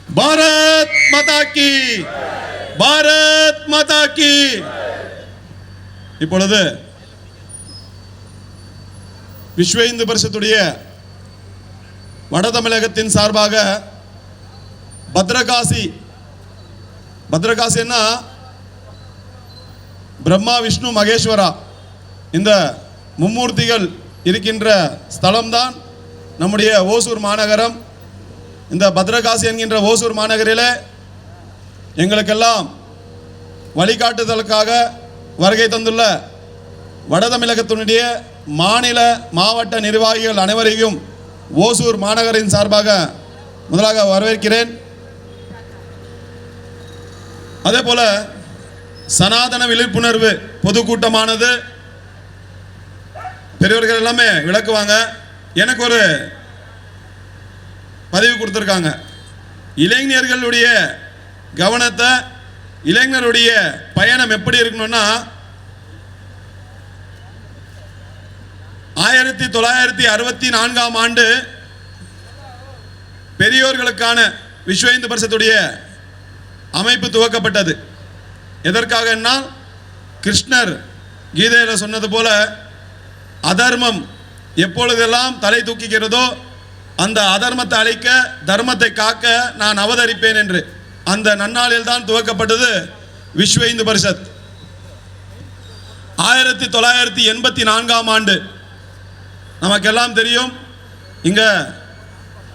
பாரத் மாதா கி, பாரத் மாதா கி. இப்பொழுது விஸ்வ இந்து பரிஷத்துடைய வட தமிழகத்தின் சார்பாக பத்ரகாசி, பத்ரகாசின்னா பிரம்மா விஷ்ணு மகேஸ்வரா இந்த மும்மூர்த்திகள் இருக்கின்ற ஸ்தலம்தான் நம்முடைய ஓசூர் மாநகரம். இந்த பத்ரகாசி என்கின்ற ஓசூர் மாநகரில் எங்களுக்கெல்லாம் வழிகாட்டுதலுக்காக வருகை தந்துள்ள வட தமிழகத்தினுடைய மாநில மாவட்ட நிர்வாகிகள் அனைவரையும் ஓசூர் மாநகரின் சார்பாக முதலாக வரவேற்கிறேன். அதே போல சனாதன விழிப்புணர்வு பொதுக்கூட்டமானது பெரியவர்கள் எல்லாமே விளக்குவாங்க. எனக்கு ஒரு பதிவு கொடுத்துருக்காங்க. இளைஞர்களுடைய கவனத்தை, இளைஞருடைய பயணம் எப்படி இருக்கணும்னா 1964ஆம் ஆண்டு பெரியோர்களுக்கான விஸ்வ இந்து பரிஷத்துடைய அமைப்பு துவக்கப்பட்டது. எதற்காகன்னா கிருஷ்ணர் கீதையில் சொன்னது போல அதர்மம் எப்பொழுதெல்லாம் தலை தூக்குகிறதோ அந்த அதர்மத்தை அழிக்க, தர்மத்தை காக்க நான் அவதரிப்பேன் என்று அந்த நன்னாளில் தான் துவக்கப்பட்டது விஸ்வ இந்து பரிஷத். 1984ஆம் ஆண்டு நமக்கெல்லாம் தெரியும். இங்க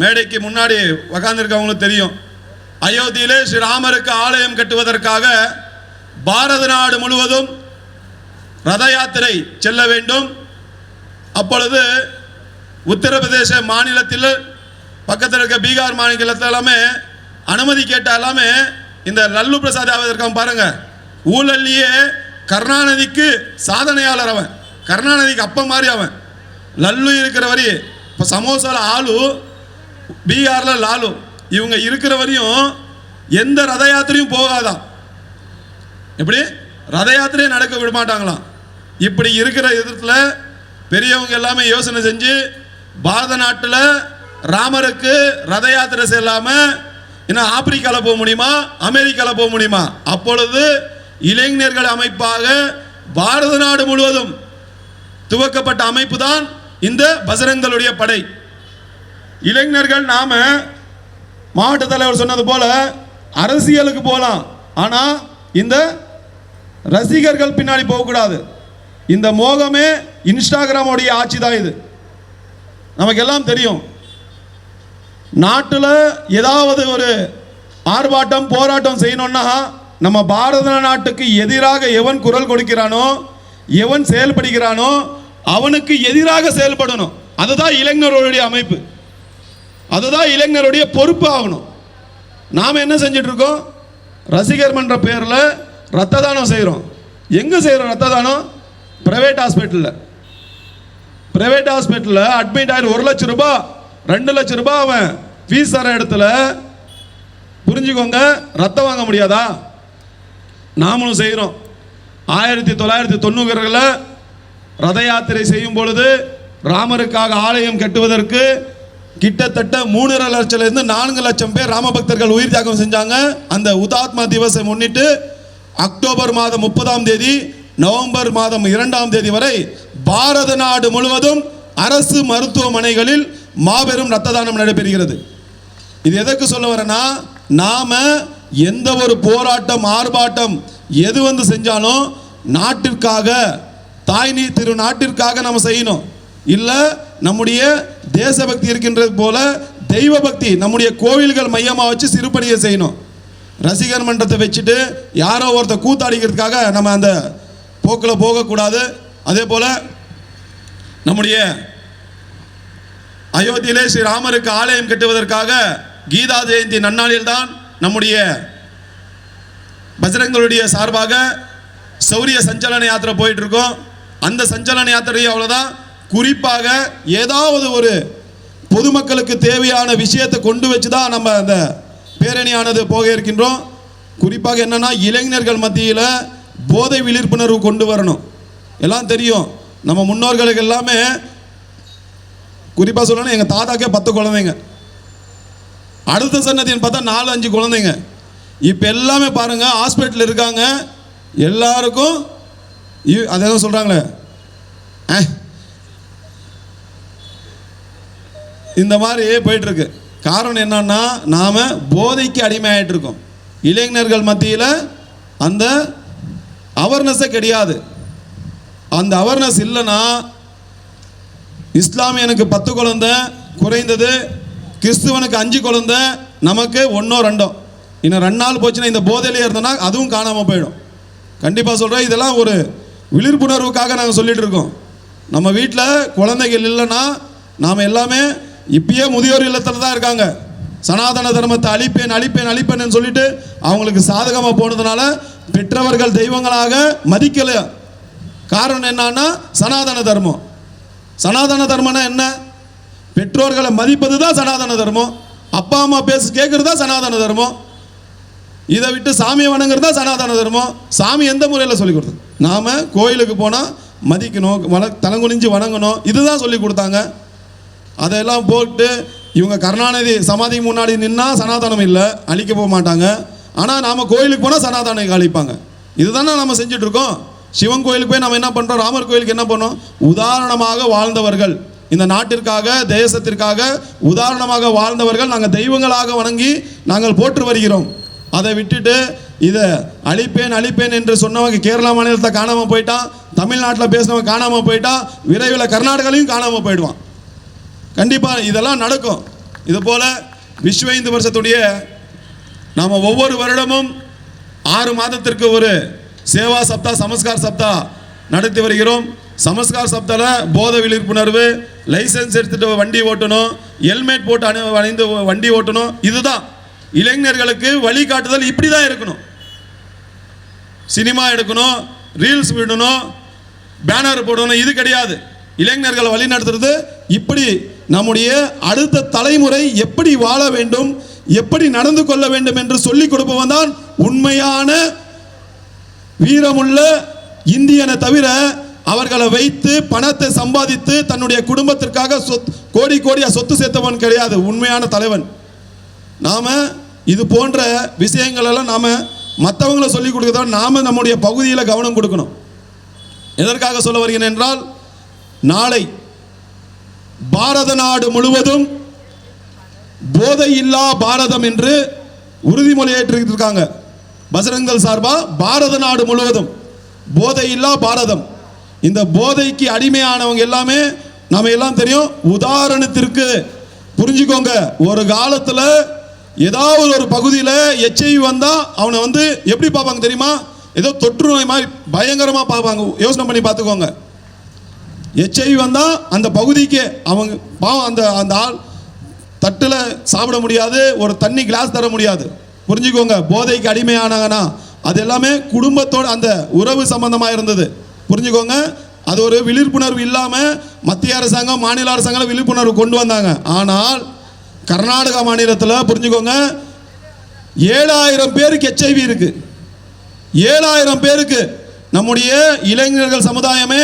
மேடைக்கு முன்னாடி உக்காந்துருக்கவங்களுக்கு தெரியும். அயோத்தியிலே ஸ்ரீராமருக்கு ஆலயம் கட்டுவதற்காக பாரத நாடு முழுவதும் ரத யாத்திரை செல்ல வேண்டும். அப்பொழுது உத்தரப்பிரதேச மாநிலத்தில் பக்கத்தில் இருக்க பீகார் மாநிலத்தில் எல்லாமே அனுமதி கேட்ட எல்லாமே இந்த லல்லு பிரசாத் யாதவ் பாருங்க, ஊழல்லையே கருணாநிதிக்கு சாதனையாளர் அவன், கருணாநிதிக்கு அப்ப மாதிரி அவன். லல்லு இருக்கிற வரி இப்போ சமோசால ஆளு, பீகாரில் லாலு, இவங்க இருக்கிற வரையும் எந்த ரத யாத்திரையும் போகாதான். எப்படி ரத யாத்திரையை நடக்க விட மாட்டாங்களாம். இப்படி இருக்கிற எதிர்த்தில் பெரியவங்க எல்லாமே யோசனை செஞ்சு பாரத நாட்டில் ராமருக்கு ரத யாத்திரை செல்லாமல் இன்னும் ஆப்பிரிக்காவில் போக முடியுமா, அமெரிக்காவில் போக முடியுமா? அப்பொழுது இளைஞர்கள் அமைப்பாக பாரத நாடு முழுவதும் துவக்கப்பட்ட அமைப்பு தான் இந்த பஜரங்களுடைய படை. இளைஞர்கள் நாம மாவட்ட தலைவர் சொன்னது போல அரசியலுக்கு போகலாம், ஆனால் இந்த ரசிகர்கள் பின்னாடி போகக்கூடாது. இந்த மோகமே இன்ஸ்டாகிராமுடைய ஆட்சி தான். இது நமக்கு எல்லாம் தெரியும். நாட்டில் ஏதாவது ஒரு ஆர்ப்பாட்டம் போராட்டம் செய்யணும்னா நம்ம பாரத நாட்டுக்கு எதிராக எவன் குரல் கொடுக்கிறானோ, எவன் செயல்படுகிறானோ அவனுக்கு எதிராக செயல்படணும். அதுதான் இளைஞர்களுடைய அமைப்பு, அதுதான் இளைஞருடைய பொறுப்பு ஆகணும். நாம் என்ன செஞ்சிட்டு இருக்கோம்? ரசிகர் மன்ற பேரில் ரத்த தானம் செய்கிறோம். எங்கே செய்கிறோம் ரத்த தானம்? பிரைவேட் ஹாஸ்பிட்டலில். பிரைவேட் ஹாஸ்பிட்டலில் அட்மிட் ஆகி 1 லட்சம் ரூபாய் 2 லட்சம் ரூபாய் அவன் ஃபீஸ் தர இடத்துல புரிஞ்சுக்கோங்க, ரத்தம் வாங்க முடியாதா? நாமளும் செய்கிறோம். 1990களில் ரத யாத்திரை செய்யும் பொழுது ராமருக்காக ஆலயம் கட்டுவதற்கு கிட்டத்தட்ட 3.5 லட்சத்திலிருந்து 4 லட்சம் பேர் ராம பக்தர்கள் உயிர் தியாகம் செஞ்சாங்க. அந்த உதாத்மா திவசை முன்னிட்டு அக்டோபர் மாதம் 30ஆம் தேதி நவம்பர் மாதம் 2ஆம் தேதி வரை பாரத நாடு முழுவதும் அரசு மருத்துவமனைகளில் மாபெரும் ரத்த தானம் நடைபெறுகிறது. இது எதற்கு சொல்ல வரேன்னா, நாம எந்த ஒரு போராட்டம் ஆர்ப்பாட்டம் எது வந்து செஞ்சாலும் நாட்டிற்காக, தாய் திரு நாட்டிற்காக நம்ம செய்யணும். இல்லை நம்முடைய தேசபக்தி இருக்கின்றது போல தெய்வ பக்தி நம்முடைய கோவில்கள் மையமாக வச்சு சிறுபணியை செய்யணும். ரசிகர் மன்றத்தை வச்சுட்டு யாரோ ஒருத்தர் கூத்தாடிக்கிறதுக்காக நம்ம அந்த போக்கில் போகக்கூடாது. அதே போல் நம்முடைய அயோத்தியிலே ஸ்ரீராமருக்கு ஆலயம் கட்டுவதற்காக கீதா ஜெயந்தி நன்னாளில் தான் நம்முடைய பஜரங்களுடைய சார்பாக சௌரிய சஞ்சலன யாத்திரை போயிட்டு இருக்கோம். அந்த சஞ்சலன யாத்திரையை அவ்வளோதான். குறிப்பாக ஏதாவது ஒரு பொதுமக்களுக்கு தேவையான விஷயத்தை கொண்டு வச்சு தான் நம்ம அந்த பேரணியானது போக இருக்கின்றோம். குறிப்பாக என்னன்னா, இளைஞர்கள் மத்தியில் போதை விழிப்புணர்வு கொண்டு வரணும். எல்லாம் தெரியும், நம்ம முன்னோர்களுக்கு எல்லாமே குறிப்பாக சொல்லணும், எங்கள் தாத்தாக்கே 10 குழந்தைங்க. அடுத்த சன்னதின்னு பார்த்தா 4-5 குழந்தைங்க. இப்போ எல்லாமே பாருங்கள் ஹாஸ்பிட்டலில் இருக்காங்க. எல்லாருக்கும் அதை சொல்கிறாங்களே இந்த மாதிரி போயிட்டுருக்கு. காரணம் என்னன்னா நாம் போதைக்கு அடிமையாகிட்டு இருக்கோம். இளைஞர்கள் மத்தியில் அந்த அவேர்னஸே கிடையாது. அந்த அவேர்னஸ் இல்லைன்னா இஸ்லாமியனுக்கு 10 குழந்தை குறைந்தது, கிறிஸ்துவனுக்கு 5 குழந்தை, நமக்கு 1-2. இன்னும் 2 நாள் போச்சுன்னா இந்த போதையிலே இருந்தோன்னா அதுவும் காணாமல் போயிடும். கண்டிப்பாக சொல்கிறேன், இதெல்லாம் ஒரு விழிப்புணர்வுக்காக நாங்கள் சொல்லிட்டு இருக்கோம். நம்ம வீட்டில் குழந்தைகள் இல்லைன்னா நாம் எல்லாமே இப்பயே முதியோர் இல்லத்தில் தான் இருக்காங்க. சனாதன தர்மத்தை அழிப்பேன்னு சொல்லிட்டு அவங்களுக்கு சாதகமாக போனதுனால பெற்றவர்கள் தெய்வங்களாக மதிக்கல. காரணம் என்னன்னா சனாதன தர்மம். சனாதன தர்மம்னா என்ன? பெற்றோர்களை மதிப்பது தான் சனாதன தர்மம். அப்பா அம்மா பேச கேட்கறது தான் சனாதன தர்மம். இதை விட்டு சாமியை வணங்குறது தான் சனாதன தர்மம். சாமி எந்த முறையில் சொல்லி கொடுத்தது? நாம் கோயிலுக்கு போனால் மதிக்கணும், தலங்குனிஞ்சு வணங்கணும், இதுதான் சொல்லி கொடுத்தாங்க. அதெல்லாம் போட்டு இவங்க கருணாநிதி சமாதி முன்னாடி நின்னா சனாதனம் இல்லை, அழிக்க போக மாட்டாங்க. ஆனால் நாம் கோயிலுக்கு போனால் சனாதனம் அழிப்பாங்க. இதுதானே நம்ம செஞ்சுட்டு இருக்கோம். சிவன் கோயிலுக்கு போய் நம்ம என்ன பண்ணுறோம்? ராமர் கோயிலுக்கு என்ன பண்ணோம்? உதாரணமாக வாழ்ந்தவர்கள், இந்த நாட்டிற்காக தேசத்திற்காக உதாரணமாக வாழ்ந்தவர்கள் நாங்கள் தெய்வங்களாக வணங்கி நாங்கள் போற்று வருகிறோம். அதை விட்டுட்டு இதை அழிப்பேன் என்று சொன்னவங்க கேரளா மாநிலத்தை காணாமல் போயிட்டான், தமிழ்நாட்டில் பேசினவங்க காணாமல் போயிட்டான், விரைவில் கர்நாடகாலையும் காணாமல் போயிடுவான். கண்டிப்பாக இதெல்லாம் நடக்கும். இதுபோல் விஸ்வ இந்து வருஷத்துடைய நாம் ஒவ்வொரு வருடமும் 6 மாதத்திற்கு ஒரு சேவா சப்தா, சமஸ்கார் சப்தா நடத்தி வருகிறோம். சமஸ்கார் சப்தாவில் போதை விழிப்புணர்வு, லைசன்ஸ் எடுத்துகிட்டு வண்டி ஓட்டணும், ஹெல்மெட் போட்டு அணிந்து வண்டி ஓட்டணும். இதுதான் இளைஞர்களுக்கு வழிகாட்டுதல். இப்படி தான் இருக்கணும். சினிமா எடுக்கணும், ரீல்ஸ் விடணும், பேனர் போடணும், இது கிடையாது. இளைஞர்களை வழி நடத்துறது இப்படி. நம்முடைய அடுத்த தலைமுறை எப்படி வாழ வேண்டும், எப்படி நடந்து கொள்ள வேண்டும் என்று சொல்லிக் கொடுப்பவன் தான் உண்மையான வீரமுள்ள இந்தியனை தவிர அவர்களை வைத்து பணத்தை சம்பாதித்து தன்னுடைய குடும்பத்திற்காக கோடியா சொத்து சேர்த்தவன் கிடையாது உண்மையான தலைவன். நாம இது போன்ற விஷயங்கள் எல்லாம் நாம மற்றவங்களை சொல்லிக் கொடுக்கிறத நாம நம்முடைய பகுதியில் கவனம் கொடுக்கணும். எதற்காக சொல்ல வருகிறேன் என்றால், நாளை பாரத நாடு முழுவதும் போதை இல்லா பாரதம் என்று உறுதிமொழி ஏற்றிருக்காங்க. பஜரங்கல் சார்பா பாரத நாடு முழுவதும் போதை இல்லா பாரதம். இந்த போதைக்கு அடிமையானவங்க எல்லாமே நம்ம எல்லாம் தெரியும். உதாரணத்திற்கு புரிஞ்சுக்கோங்க, ஒரு காலத்தில் ஏதாவது ஒரு பகுதியில் HIV வந்தால் அவனை எப்படி பார்ப்பாங்க தெரியுமா? ஏதோ தொற்று நோய் மாதிரி பயங்கரமாக பார்ப்பாங்க. யோசனை பண்ணி பார்த்துக்கோங்க. HIV வந்தால் அந்த பகுதிக்கு அவங்க பாவம், அந்த ஆள் தட்டில் சாப்பிட முடியாது, ஒரு தண்ணி கிளாஸ் தர முடியாது. புரிஞ்சுக்கோங்க, போதைக்கு அடிமையானாங்கன்னா அது எல்லாமே குடும்பத்தோடு அந்த உறவு சம்பந்தமாக இருந்தது. புரிஞ்சுக்கோங்க, அது ஒரு விழிப்புணர்வு இல்லாமல் மத்திய அரசாங்கம் மாநில அரசாங்கம் விழிப்புணர்வு கொண்டு வந்தாங்க. ஆனால் கர்நாடகா மாநிலத்தில் புரிஞ்சுக்கோங்க, 7000 பேருக்கு HIV இருக்கு. 7000 பேருக்கு. நம்முடைய இளைஞர்கள் சமுதாயமே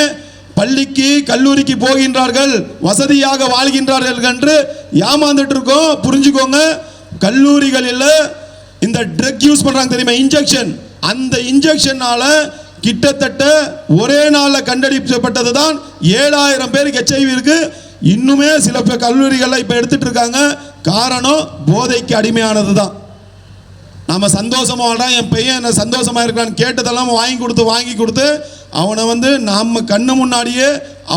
பள்ளிக்கு கல்லூரிக்கு போகின்றார்கள், வசதியாக வாழ்கின்றார்கள் என்று ஏமாந்துட்டு இருக்கோம். புரிஞ்சுக்கோங்க, கல்லூரிகளில் இந்த ட்ரக் யூஸ் பண்றாங்க தெரியுமா, இன்ஜெக்ஷன். அந்த இன்ஜெக்ஷனால கிட்டத்தட்ட ஒரே நாளில் கண்டறியப்பட்டது தான் 7000 பேருக்கு HIV இருக்கு. இன்னுமே சில கல்லூரிகளில் இப்போ எடுத்துட்டு இருக்காங்க. காரணம் போதைக்கு அடிமையானது தான். நம்ம சந்தோஷமா வாழ்றான், என் பையன் என்ன சந்தோஷமா இருக்கான்னு கேட்டதெல்லாம் வாங்கி கொடுத்து அவனை நம்ம கண்ணு முன்னாடியே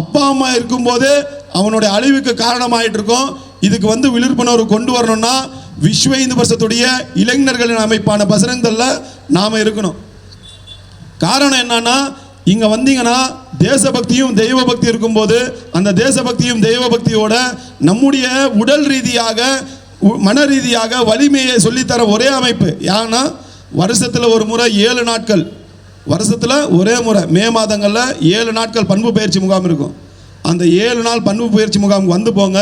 அப்பா அம்மா இருக்கும்போது அவனுடைய அழிவுக்கு காரணமாயிட்டு இருக்கோம். இதுக்கு விழிப்புணர்வு கொண்டு வரணும்னா விஸ்வ இந்து பரிஷத்துடைய இளைஞர்களின் அமைப்பான பசரங்கல்ல நாம இருக்கணும். காரணம் என்னன்னா, இங்க வந்தீங்கன்னா தேசபக்தியும் தெய்வ பக்தி இருக்கும்போது அந்த தேசபக்தியும் தெய்வ பக்தியோட நம்முடைய உடல் ரீதியாக மன ரீதியாக வலிமையை சொல்லித்தர ஒரே அமைப்பு. ஏன்னா வருஷத்தில் ஒரு முறை 7 நாட்கள், வருஷத்தில் ஒரே முறை மே மாதங்களில் 7 நாட்கள் பண்பு பயிற்சி முகாம் இருக்கும். அந்த 7 நாள் பண்பு பயிற்சி முகாம் போங்க.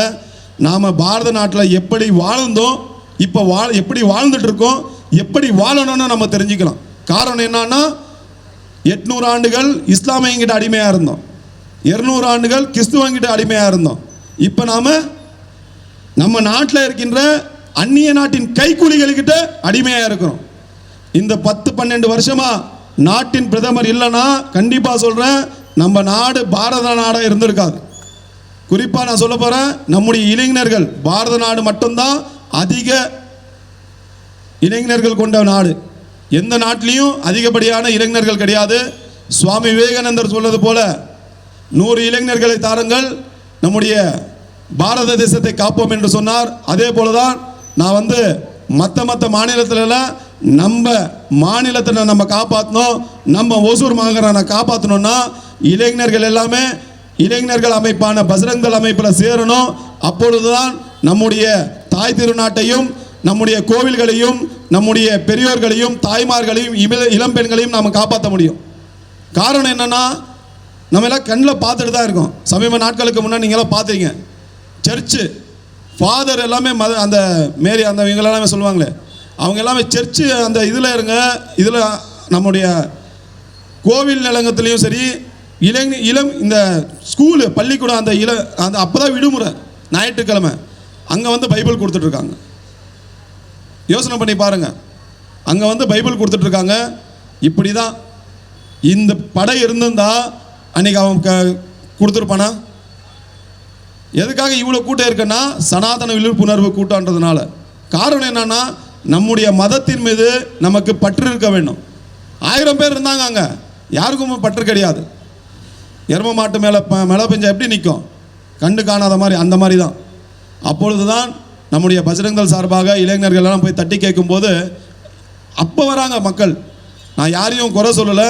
நாம் பாரத நாட்டில் எப்படி வாழ்ந்தோம், இப்போ எப்படி வாழ்ந்துட்டு இருக்கோம், எப்படி வாழணும்னு நம்ம தெரிஞ்சுக்கலாம். காரணம் என்னன்னா, 800 ஆண்டுகள் இஸ்லாமியங்கிட்ட அடிமையாக இருந்தோம், 200 ஆண்டுகள் கிறிஸ்துவங்கிட்ட அடிமையாக இருந்தோம். இப்போ நாம் நம்ம நாட்டில் இருக்கின்ற அந்நிய நாட்டின் கைக்கூலிகள்கிட்ட அடிமையாக இருக்கிறோம். இந்த 10-12 வருஷமா நாட்டின் பிரதமர் இல்லைன்னா கண்டிப்பாக சொல்கிறேன், நம்ம நாடு பாரத நாடாக இருந்திருக்காது. குறிப்பாக நான் சொல்ல போகிறேன், நம்முடைய இளைஞர்கள், பாரத நாடு மட்டும்தான் அதிக இளைஞர்கள் கொண்ட நாடு. எந்த நாட்டிலையும் அதிகப்படியான இளைஞர்கள் கிடையாது. சுவாமி விவேகானந்தர் சொல்வது போல 100 இளைஞர்களை தாருங்கள், நம்முடைய பாரத தேசத்தை காப்போம் என்று சொன்னார். அதே போல தான் நான் மற்ற மாநிலத்திலலாம் நம்ம மாநிலத்தில் நம்ம காப்பாற்றணும், நம்ம ஓசூர் மாநகரை காப்பாற்றணும்னா இளைஞர்கள் எல்லாமே இளைஞர்கள் அமைப்பான பஜ்ரங் தள் அமைப்பில் சேரணும். அப்பொழுதுதான் நம்முடைய தாய் திருநாட்டையும் நம்முடைய கோவில்களையும் நம்முடைய பெரியோர்களையும் தாய்மார்களையும் இளம்பெண்களையும் நாம் காப்பாற்ற முடியும். காரணம் என்னன்னா, நம்ம எல்லாம் கண்ணில் பார்த்துட்டு தான் இருக்கோம். சமீப நாட்களுக்கு முன்னாடி நீங்களாம் பார்த்துருங்க, சர்ச்சு ஃபாதர் எல்லாமே அந்த மேரி அந்த இவங்களெல்லாமே சொல்லுவாங்களே, அவங்க எல்லாமே சர்ச்சு அந்த இதில் இருங்க. இதில் நம்முடைய கோவில் நிலங்கத்துலேயும் சரி, இளம் இந்த ஸ்கூலு பள்ளிக்கூடம் அந்த அப்போ தான் விடுமுறை ஞாயிற்றுக்கிழமை அங்கே பைபிள் கொடுத்துட்ருக்காங்க. யோசனை பண்ணி பாருங்கள், அங்கே பைபிள் கொடுத்துட்ருக்காங்க. இப்படி தான் இந்த படை இருந்திருந்தா அன்றைக்கி அவன் கொடுத்துருப்பானா? எதுக்காக இவ்வளோ கூட்டம் இருக்குன்னா, சனாதன விழிப்புணர்வு கூட்டம்ன்றதுனால. காரணம் என்னன்னா, நம்முடைய மதத்தின் மீது நமக்கு பற்று இருக்க வேண்டும். 1000 பேர் இருந்தாங்க அங்கே, யாருக்கும் பற்று கிடையாது. எரும மாட்டு மேலே மழை பெஞ்சா எப்படி நிற்கும்? கண்டு காணாத மாதிரி, அந்த மாதிரி தான். அப்பொழுது தான் நம்முடைய பஜ்ரங் தள் சார்பாக இளைஞர்கள் எல்லாம் போய் தட்டி கேட்கும்போது அப்போ வராங்க மக்கள். நான் யாரையும் குறை சொல்லலை,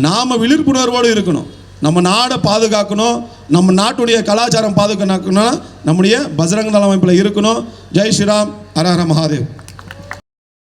நாம் விழிப்புணர்வோடு இருக்கணும். நம்ம நாடை பாதுகாக்கணும், நம்ம நாட்டுடைய கலாச்சாரம் பாதுகாக்கணும்னா நம்முடைய பஜ்ரங் தள் அமைப்பில் இருக்கணும். ஜெய் ஸ்ரீராம், ஹர ஹர மகாதேவ்.